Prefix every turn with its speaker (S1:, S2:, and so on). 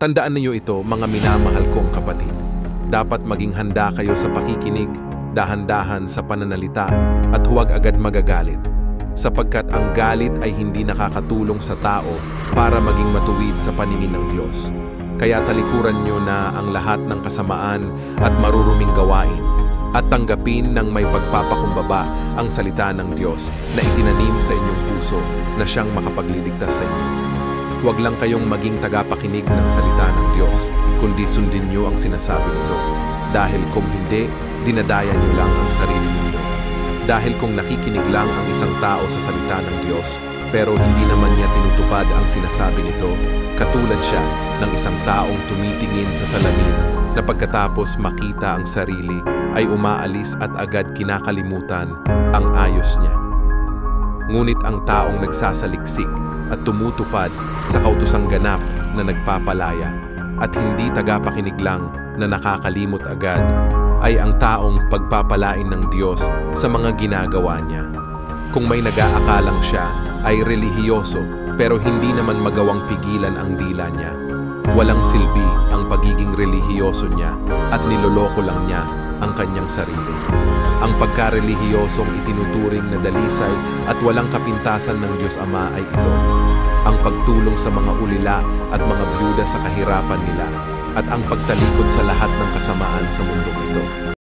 S1: Tandaan ninyo ito, mga minamahal kong kapatid. Dapat maging handa kayo sa pakikinig, dahan-dahan sa pananalita, at huwag agad magagalit. Sapagkat ang galit ay hindi nakakatulong sa tao para maging matuwid sa paningin ng Diyos. Kaya talikuran nyo na ang lahat ng kasamaan at maruruming gawain at tanggapin ng may pagpapakumbaba ang salita ng Diyos na itinanim sa inyong puso na siyang makapagliligtas sa inyo. Huwag lang kayong maging tagapakinig ng salita ng Diyos, kundi sundin nyo ang sinasabi nito. Dahil kung hindi, dinadaya nyo lang ang sarili ninyo. Dahil kung nakikinig lang ang isang tao sa salita ng Diyos, pero hindi naman niya tinutupad ang sinasabi nito, katulad siya ng isang taong tumitingin sa salamin na pagkatapos makita ang sarili ay umaalis at agad kinakalimutan ang ayos niya. Ngunit ang taong nagsasaliksik at tumutupad sa kautosang ganap na nagpapalaya at hindi tagapakinig lang na nakakalimot agad ay ang taong pagpapalain ng Diyos sa mga ginagawa niya. Kung may nag-aakalang siya ay relihiyoso pero hindi naman magawang pigilan ang dila niya. Walang silbi ang pagiging relihiyoso niya at niloloko lang niya ang kanyang sarili. Ang pagkarelihiyosong itinuturing na dalisay at walang kapintasan ng Diyos Ama ay ito: ang pagtulong sa mga ulila at mga byuda sa kahirapan nila at ang pagtalikod sa lahat ng kasamaan sa mundong ito.